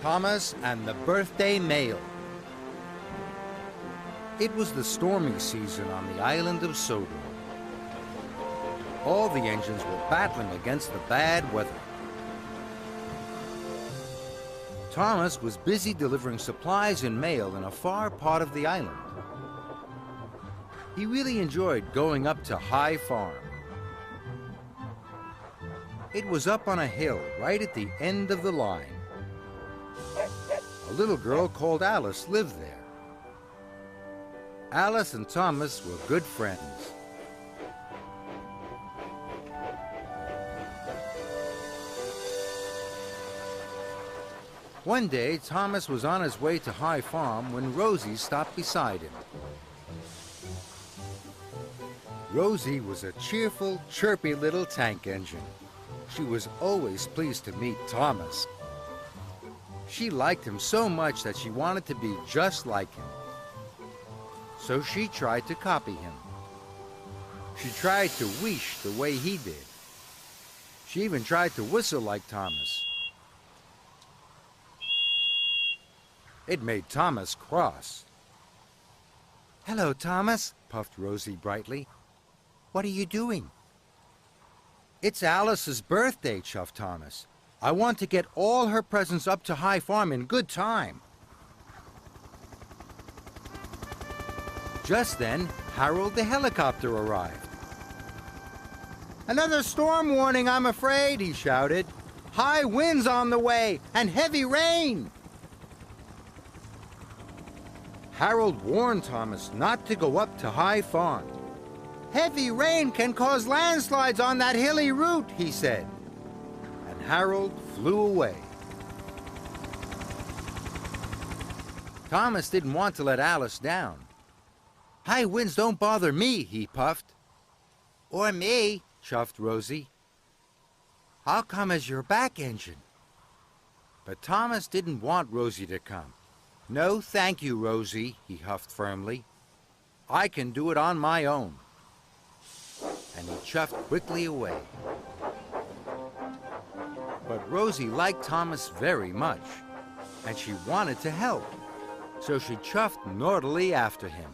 Thomas and the Birthday Mail. It was the stormy season on the island of Sodor. All the engines were battling against the bad weather. Thomas was busy delivering supplies and mail in a far part of the island. He really enjoyed going up to High Farm. It was up on a hill right at the end of the line. A little girl called Alice lived there. Alice and Thomas were good friends. One day, Thomas was on his way to High Farm when Rosie stopped beside him. Rosie was a cheerful, chirpy little tank engine. She was always pleased to meet Thomas. She liked him so much that she wanted to be just like him. So she tried to copy him. She tried to whoosh the way he did. She even tried to whistle like Thomas. It made Thomas cross. "Hello, Thomas," puffed Rosie brightly. "What are you doing?" "It's Alice's birthday," chuffed Thomas. "I want to get all her presents up to High Farm in good time." Just then, Harold the helicopter arrived. "Another storm warning, I'm afraid," he shouted. "High winds on the way and heavy rain." Harold warned Thomas not to go up to High Farm. "Heavy rain can cause landslides on that hilly route," he said. And Harold flew away. Thomas didn't want to let Alice down. "High winds don't bother me," he puffed. "Or me," chuffed Rosie. "I'll come as your back engine." But Thomas didn't want Rosie to come. "No, thank you, Rosie," he huffed firmly. "I can do it on my own." And he chuffed quickly away. But Rosie liked Thomas very much, and she wanted to help, so she chuffed naughtily after him.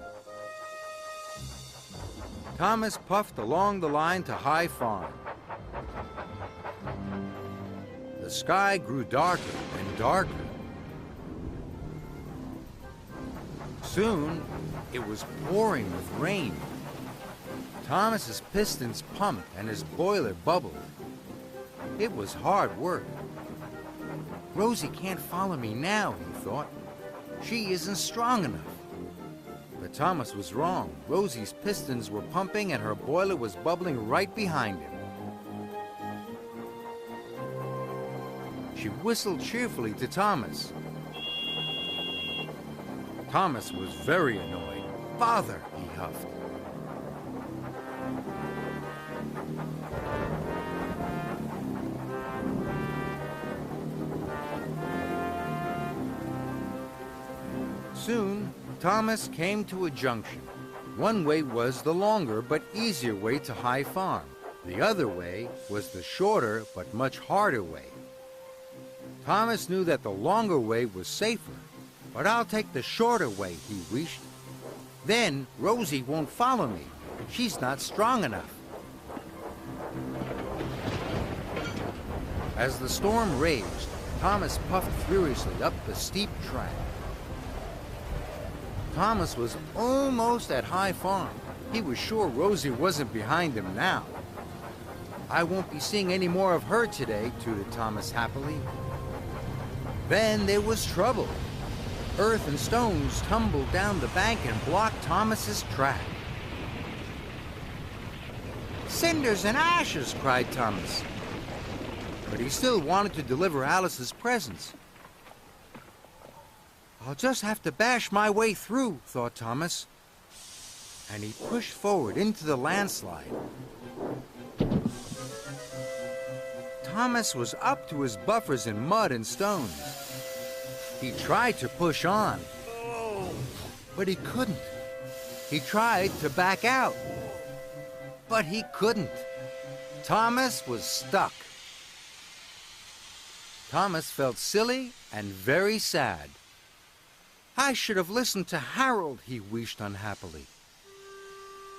Thomas puffed along the line to High Farm. The sky grew darker and darker. Soon, it was pouring with rain. Thomas's pistons pumped and his boiler bubbled. It was hard work. "Rosie can't follow me now," he thought. "She isn't strong enough." But Thomas was wrong. Rosie's pistons were pumping and her boiler was bubbling right behind him. She whistled cheerfully to Thomas. Thomas was very annoyed. "Bother," he huffed. Soon, Thomas came to a junction. One way was the longer but easier way to High Farm. The other way was the shorter but much harder way. Thomas knew that the longer way was safer. "But I'll take the shorter way," he wished. "Then Rosie won't follow me. She's not strong enough." As the storm raged, Thomas puffed furiously up the steep track. Thomas was almost at High Farm. He was sure Rosie wasn't behind him now. "I won't be seeing any more of her today," tooted Thomas happily. Then there was trouble. Earth and stones tumbled down the bank and blocked Thomas's track. "Cinders and ashes!" cried Thomas. But he still wanted to deliver Alice's presents. "I'll just have to bash my way through," thought Thomas. And he pushed forward into the landslide. Thomas was up to his buffers in mud and stones. He tried to push on, but he couldn't. He tried to back out, but he couldn't. Thomas was stuck. Thomas felt silly and very sad. I should have listened to Harold, he wished unhappily.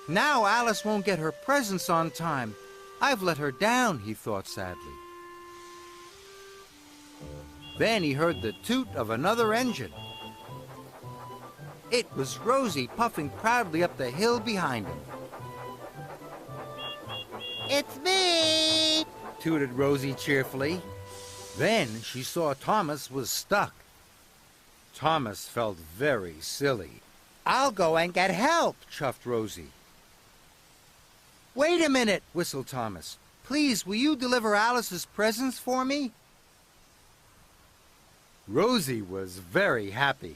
Now Alice won't get her presents on time. I've let her down, he thought sadly. Then he heard the toot of another engine. It was Rosie puffing proudly up the hill behind him. It's me! Tooted Rosie cheerfully. Then she saw Thomas was stuck. Thomas felt very silly. I'll go and get help. Chuffed Rosie. Wait a minute, whistled Thomas. Please, will you deliver Alice's presents for me? Rosie was very happy.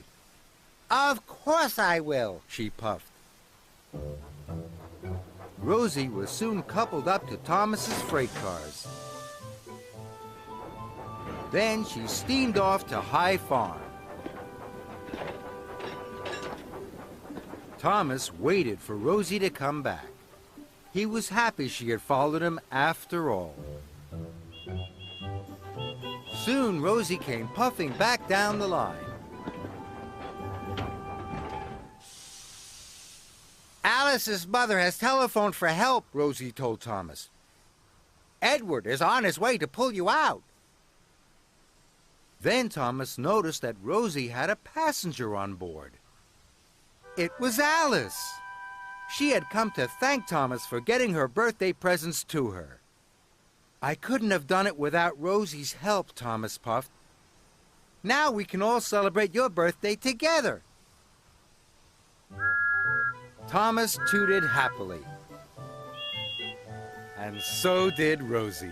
Of course I will, she puffed. Rosie was soon coupled up to Thomas's freight cars. Then she steamed off to High Farm. Thomas waited for Rosie to come back. He was happy she had followed him after all. Soon Rosie came puffing back down the line. Alice's mother has telephoned for help, Rosie told Thomas. Edward is on his way to pull you out. Then Thomas noticed that Rosie had a passenger on board. It was Alice. She had come to thank Thomas for getting her birthday presents to her. I couldn't have done it without Rosie's help, Thomas puffed. Now we can all celebrate your birthday together. Thomas tooted happily. And so did Rosie.